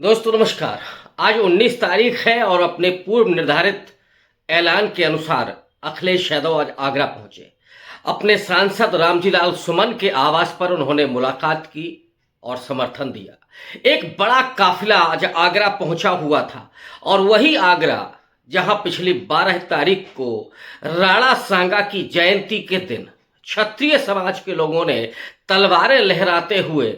दोस्तों नमस्कार। आज 19 तारीख है और अपने पूर्व निर्धारित ऐलान के अनुसार अखिलेश यादव आज आगरा पहुंचे। अपने सांसद रामजी लाल सुमन के आवास पर उन्होंने मुलाकात की और समर्थन दिया। एक बड़ा काफिला आज आगरा पहुंचा हुआ था और वही आगरा जहां पिछली 12 तारीख को राणा सांगा की जयंती के दिन क्षत्रिय समाज के लोगों ने तलवारें लहराते हुए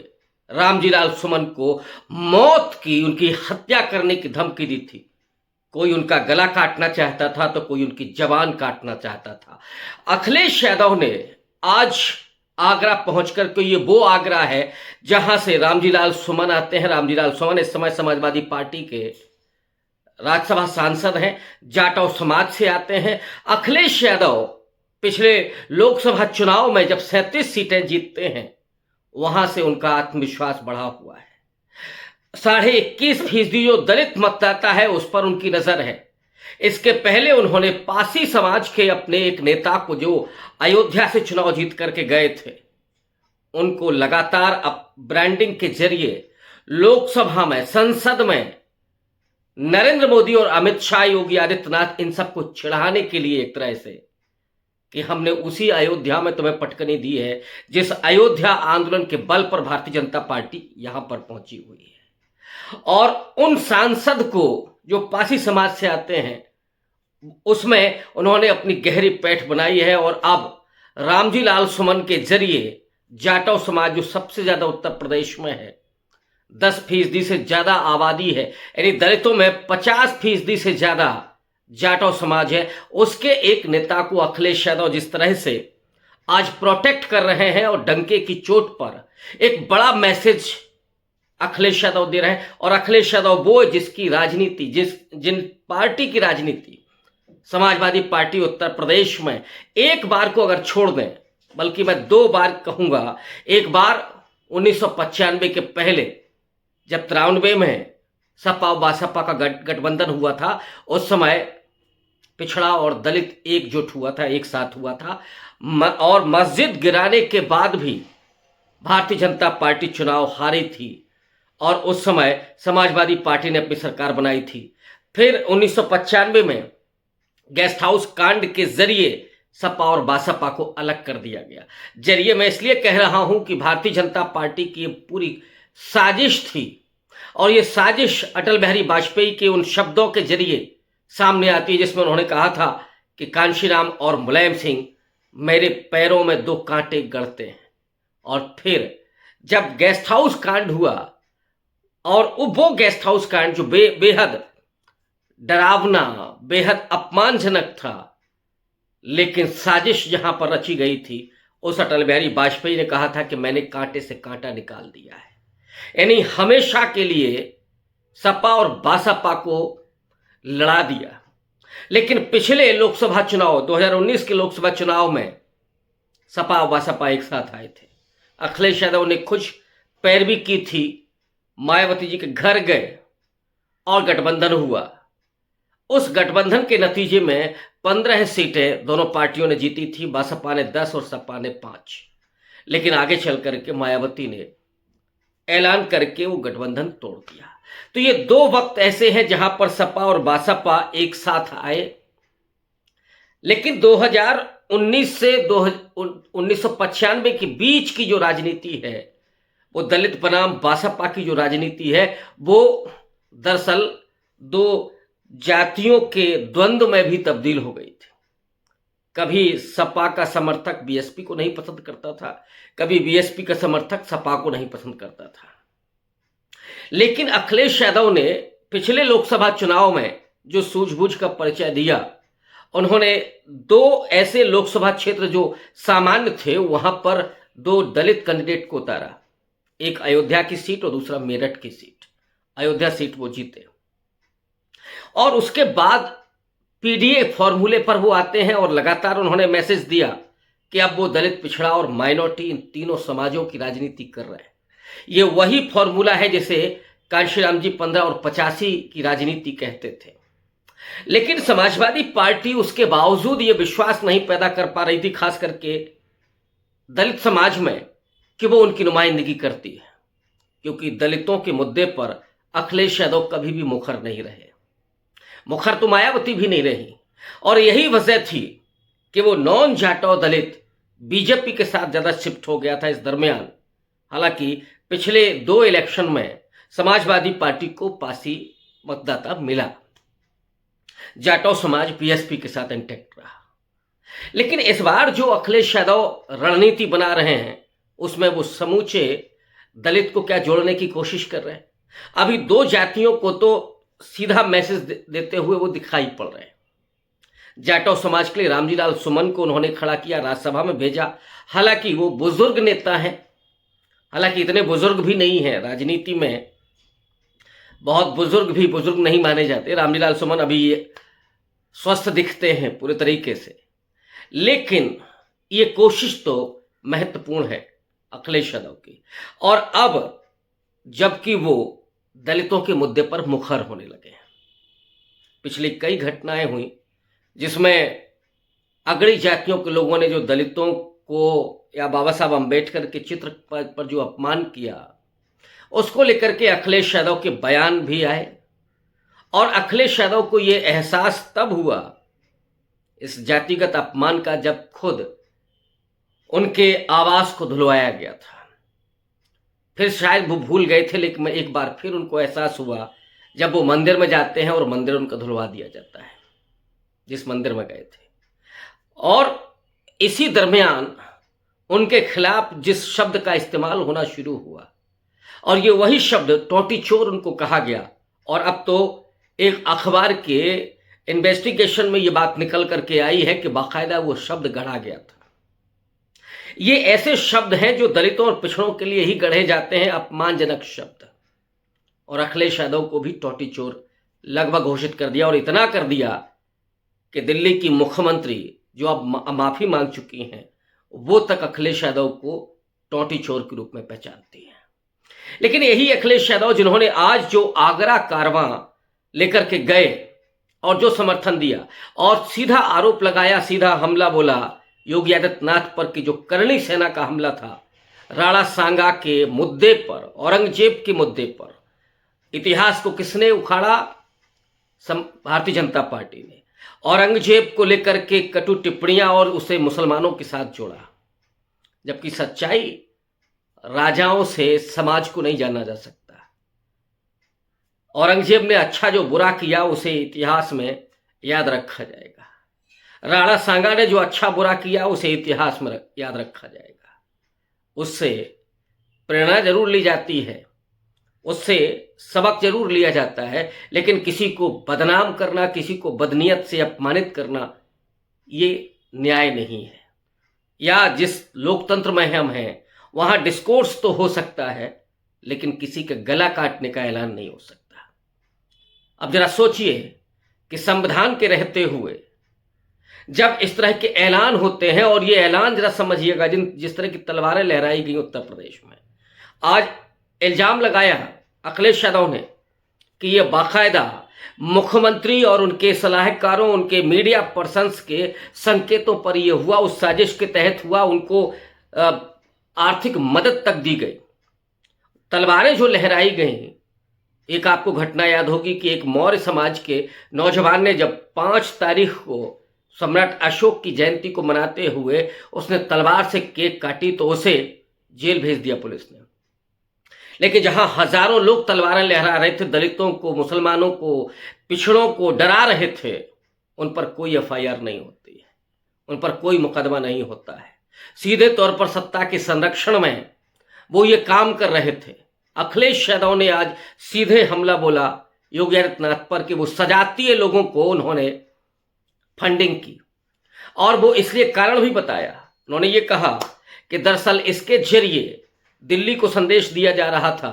रामजी लाल सुमन को मौत की, उनकी हत्या करने की धमकी दी थी। कोई उनका गला काटना चाहता था तो कोई उनकी जबान काटना चाहता था। अखिलेश यादव ने आज आगरा पहुंचकर के, ये वो आगरा है जहां से रामजी लाल सुमन आते हैं। रामजी लाल सुमन इस समय समाजवादी पार्टी के राज्यसभा सांसद हैं, जाटव समाज से आते हैं। अखिलेश यादव पिछले लोकसभा चुनाव में जब 37 सीटें जीतते हैं, वहां से उनका आत्मविश्वास बढ़ा हुआ है। 21.5% जो दलित मतदाता है उस पर उनकी नजर है। इसके पहले उन्होंने पासी समाज के अपने एक नेता को, जो अयोध्या से चुनाव जीत करके गए थे, उनको लगातार अब ब्रांडिंग के जरिए लोकसभा में, संसद में नरेंद्र मोदी और अमित शाह, योगी आदित्यनाथ, इन सबको चिढ़ाने के लिए एक तरह से कि हमने उसी अयोध्या में तुम्हें पटकनी दी है जिस अयोध्या आंदोलन के बल पर भारतीय जनता पार्टी यहां पर पहुंची हुई है। और उन सांसद को जो पासी समाज से आते हैं, उसमें उन्होंने अपनी गहरी पैठ बनाई है। और अब रामजी लाल सुमन के जरिए जाटव समाज, जो सबसे ज्यादा उत्तर प्रदेश में है, 10% से ज्यादा आबादी है, यानी दलितों में 50% से ज्यादा जाटव समाज है, उसके एक नेता को अखिलेश यादव जिस तरह से आज प्रोटेक्ट कर रहे हैं और डंके की चोट पर एक बड़ा मैसेज अखिलेश यादव दे रहे हैं। और अखिलेश यादव वो जिसकी राजनीति, जिन पार्टी की राजनीति, समाजवादी पार्टी उत्तर प्रदेश में एक बार को अगर छोड़ दें, बल्कि मैं 2 बार कहूंगा, एक बार 1995 के पहले जब 93 में सपा और बासपा का गठबंधन हुआ था, उस समय पिछड़ा और दलित एकजुट हुआ था, एक साथ हुआ था। और मस्जिद गिराने के बाद भी भारतीय जनता पार्टी चुनाव हारी थी और उस समय समाजवादी पार्टी ने अपनी सरकार बनाई थी। फिर 1995 में गेस्ट हाउस कांड के जरिए सपा और बासपा को अलग कर दिया गया। जरिए मैं इसलिए कह रहा हूं कि भारतीय जनता पार्टी की पूरी साजिश थी और ये साजिश अटल बिहारी वाजपेयी के उन शब्दों के जरिए सामने आती है जिसमें उन्होंने कहा था कि कांशीराम और मुलायम सिंह मेरे पैरों में 2 कांटे गड़ते हैं। और फिर जब गेस्ट हाउस कांड हुआ, और वो गेस्ट हाउस कांड जो बेहद डरावना, बेहद अपमानजनक था, लेकिन साजिश जहां पर रची गई थी, उस अटल बिहारी वाजपेयी ने कहा था कि मैंने कांटे से कांटा निकाल दिया है। यानी हमेशा के लिए सपा और बासपा को लड़ा दिया। लेकिन पिछले लोकसभा चुनाव, 2019 के लोकसभा चुनाव में सपा और बासपा एक साथ आए थे। अखिलेश यादव ने खुद पैरवी की थी, मायावती जी के घर गए और गठबंधन हुआ। उस गठबंधन के नतीजे में 15 सीटें दोनों पार्टियों ने जीती थी। बासपा ने 10 और सपा ने 5। लेकिन आगे चल करके मायावती ने ऐलान करके वो गठबंधन तोड़ दिया। तो ये 2 वक्त ऐसे हैं जहां पर सपा और बासपा एक साथ आए। लेकिन 2019 से 1995 के बीच की जो राजनीति है, वो दलित बनाम बासपा की जो राजनीति है, वो दरअसल 2 जातियों के द्वंद्व में भी तब्दील हो गई थी। कभी सपा का समर्थक बीएसपी को नहीं पसंद करता था, कभी बीएसपी का समर्थक सपा को नहीं पसंद करता था। लेकिन अखिलेश यादव ने पिछले लोकसभा चुनाव में जो सूझबूझ का परिचय दिया, उन्होंने 2 ऐसे लोकसभा क्षेत्र जो सामान्य थे, वहां पर 2 दलित कैंडिडेट को उतारा। एक अयोध्या की सीट और दूसरा मेरठ की सीट। अयोध्या सीट वो जीते और उसके बाद पीडीए फॉर्मूले पर वो आते हैं और लगातार उन्होंने मैसेज दिया कि अब वो दलित, पिछड़ा और माइनॉरिटी, इन तीनों समाजों की राजनीति कर रहे हैं। ये वही फॉर्मूला है जिसे कांशीराम जी 15 और 85 की राजनीति कहते थे। लेकिन समाजवादी पार्टी उसके बावजूद ये विश्वास नहीं पैदा कर पा रही थी, खास करके दलित समाज में, कि वो उनकी नुमाइंदगी करती है। क्योंकि दलितों के मुद्दे पर अखिलेश यादव कभी भी मुखर नहीं रहे। मुखर तो मायावती भी नहीं रही, और यही वजह थी कि वो नॉन जाटो दलित बीजेपी के साथ ज्यादा शिफ्ट हो गया था इस दरमियान। हालांकि पिछले 2 इलेक्शन में समाजवादी पार्टी को पासी मतदाता मिला, जाटो समाज बीएसपी के साथ इंटैक्ट रहा। लेकिन इस बार जो अखिलेश यादव रणनीति बना रहे हैं उसमें वो समूचे दलित को क्या जोड़ने की कोशिश कर रहे हैं। अभी 2 जातियों को तो सीधा मैसेज देते हुए वो दिखाई पड़ रहे हैं। जाटो समाज के लिए रामजीलाल सुमन को उन्होंने खड़ा किया, राज्यसभा में भेजा। हालांकि वो बुजुर्ग नेता हैं, हालांकि इतने बुजुर्ग भी नहीं हैं, राजनीति में बहुत बुजुर्ग भी बुजुर्ग नहीं माने जाते। रामजीलाल सुमन अभी स्वस्थ दिखते हैं पूरे तरीके से, लेकिन ये कोशिश तो महत्वपूर्ण है अखिलेश यादव की। और अब जबकि वो दलितों के मुद्दे पर मुखर होने लगे हैं, पिछली कई घटनाएं हुई जिसमें अगड़ी जातियों के लोगों ने जो दलितों को या बाबा साहब अम्बेडकर के चित्र पर जो अपमान किया, उसको लेकर के अखिलेश यादव के बयान भी आए। और अखिलेश यादव को ये एहसास तब हुआ इस जातिगत अपमान का जब खुद उनके आवास को धुलवाया गया था। फिर शायद वो भूल गए थे, लेकिन एक बार फिर उनको एहसास हुआ जब वो मंदिर में जाते हैं और मंदिर उनका धुलवा दिया जाता है जिस मंदिर में गए थे। और इसी दरमियान उनके खिलाफ जिस शब्द का इस्तेमाल होना शुरू हुआ, और ये वही शब्द टोटी चोर उनको कहा गया। और अब तो एक अखबार के इन्वेस्टिगेशन में ये बात निकल करके आई है कि बाकायदा वो शब्द गढ़ा गया था। ये ऐसे शब्द हैं जो दलितों और पिछड़ों के लिए ही गढ़े जाते हैं, अपमानजनक शब्द। और अखिलेश यादव को भी टोटी चोर लगभग घोषित कर दिया, और इतना कर दिया कि दिल्ली की मुख्यमंत्री जो अब माफी मांग चुकी हैं, वो तक अखिलेश यादव को टोटी चोर के रूप में पहचानती हैं। लेकिन यही अखिलेश यादव जिन्होंने आज जो आगरा कारवां लेकर के गए और जो समर्थन दिया और सीधा आरोप लगाया, सीधा हमला बोला योगी आदित्यनाथ पर कि जो करणी सेना का हमला था राणा सांगा के मुद्दे पर, औरंगजेब के मुद्दे पर, इतिहास को किसने उखाड़ा? भारतीय जनता पार्टी ने। औरंगजेब को लेकर के कटु टिप्पणियां और उसे मुसलमानों के साथ जोड़ा, जबकि सच्चाई राजाओं से समाज को नहीं जाना जा सकता। औरंगजेब ने अच्छा जो बुरा किया उसे इतिहास में याद रखा जाएगा। राणा सांगा ने जो अच्छा बुरा किया उसे इतिहास में याद रखा जाएगा। उससे प्रेरणा जरूर ली जाती है, उससे सबक जरूर लिया जाता है, लेकिन किसी को बदनाम करना, किसी को बदनीयत से अपमानित करना, ये न्याय नहीं है। या जिस लोकतंत्र में हम हैं वहां डिस्कोर्स तो हो सकता है, लेकिन किसी का गला काटने का ऐलान नहीं हो सकता। अब जरा सोचिए कि संविधान के रहते हुए जब इस तरह के ऐलान होते हैं, और ये ऐलान जरा समझिएगा, जिस तरह की तलवारें लहराई गई उत्तर प्रदेश में, आज इल्जाम लगाया अखिलेश यादव ने कि ये बाकायदा मुख्यमंत्री और उनके सलाहकारों, उनके मीडिया पर्सन्स के संकेतों पर यह हुआ, उस साजिश के तहत हुआ, उनको आर्थिक मदद तक दी गई। तलवारें जो लहराई गई, एक आपको घटना याद होगी कि एक मौर्य समाज के नौजवान ने जब 5 तारीख को सम्राट अशोक की जयंती को मनाते हुए उसने तलवार से केक काटी तो उसे जेल भेज दिया पुलिस ने। लेकिन जहां हजारों लोग तलवारें लहरा रहे थे, दलितों को, मुसलमानों को, पिछड़ों को डरा रहे थे, उन पर कोई एफआईआर नहीं होती है, उन पर कोई मुकदमा नहीं होता है। सीधे तौर पर सत्ता के संरक्षण में वो ये काम कर रहे थे। अखिलेश यादव ने आज सीधे हमला बोला योगी आदित्यनाथ पर कि वो सजातीय लोगों को उन्होंने फंडिंग की, और वो इसलिए कारण भी बताया। उन्होंने ये कहा कि दरअसल इसके जरिए दिल्ली को संदेश दिया जा रहा था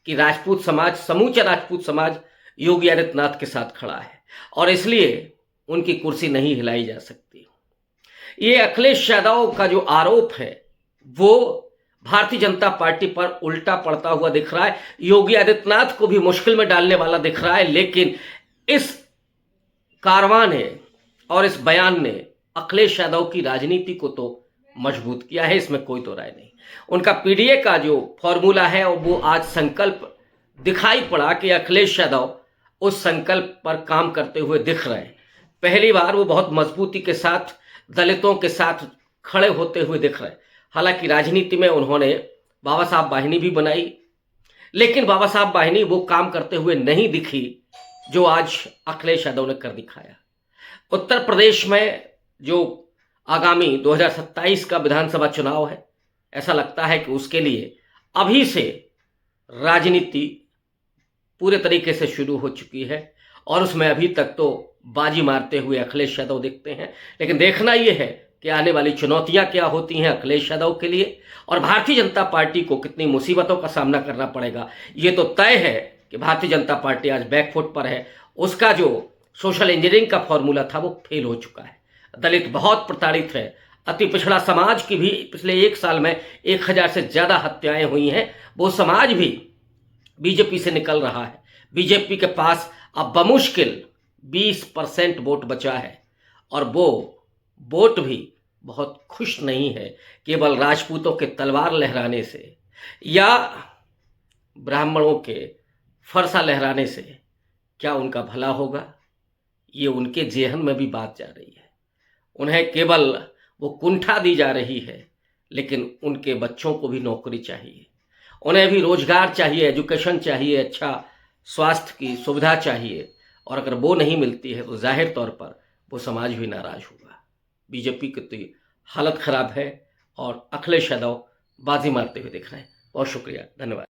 कि राजपूत समाज, समूचा राजपूत समाज योगी आदित्यनाथ के साथ खड़ा है और इसलिए उनकी कुर्सी नहीं हिलाई जा सकती। ये अखिलेश यादव का जो आरोप है वो भारतीय जनता पार्टी पर उल्टा पड़ता हुआ दिख रहा है, योगी आदित्यनाथ को भी मुश्किल में डालने वाला दिख रहा है। लेकिन इस कारवां ने और इस बयान ने अखिलेश यादव की राजनीति को तो मजबूत किया है, इसमें कोई तो राय नहीं। उनका पीडीए का जो फॉर्मूला है वो आज संकल्प दिखाई पड़ा कि अखिलेश यादव उस संकल्प पर काम करते हुए दिख रहे हैं। पहली बार वो बहुत मजबूती के साथ दलितों के साथ खड़े होते हुए दिख रहे हैं। हालांकि राजनीति में उन्होंने बाबा साहब वाहिनी भी बनाई, लेकिन बाबा साहब वाहिनी वो काम करते हुए नहीं दिखी जो आज अखिलेश यादव ने कर दिखाया। उत्तर प्रदेश में जो आगामी 2027 का विधानसभा चुनाव है, ऐसा लगता है कि उसके लिए अभी से राजनीति पूरे तरीके से शुरू हो चुकी है और उसमें अभी तक तो बाजी मारते हुए अखिलेश यादव दिखते हैं। लेकिन देखना यह है कि आने वाली चुनौतियां क्या होती हैं अखिलेश यादव के लिए और भारतीय जनता पार्टी को कितनी मुसीबतों का सामना करना पड़ेगा। ये तो तय है कि भारतीय जनता पार्टी आज बैकफुट पर है। उसका जो सोशल इंजीनियरिंग का फॉर्मूला था वो फेल हो चुका है। दलित बहुत प्रताड़ित है। अति पिछड़ा समाज की भी पिछले 1 साल में 1000 से ज़्यादा हत्याएं हुई हैं। वो समाज भी बीजेपी से निकल रहा है। बीजेपी के पास अब बमुश्किल 20% वोट बचा है और वो वोट भी बहुत खुश नहीं है केवल राजपूतों के तलवार लहराने से या ब्राह्मणों के फरसा लहराने से क्या उनका भला होगा। ये उनके जेहन में भी बात जा रही है। उन्हें केवल वो कुंठा दी जा रही है, लेकिन उनके बच्चों को भी नौकरी चाहिए, उन्हें भी रोजगार चाहिए, एजुकेशन चाहिए, अच्छा स्वास्थ्य की सुविधा चाहिए। और अगर वो नहीं मिलती है तो जाहिर तौर पर वो समाज भी नाराज होगा। बीजेपी की तो हालत खराब है और अखिलेश यादव बाजी मारते हुए दिख रहे हैं। बहुत शुक्रिया, धन्यवाद।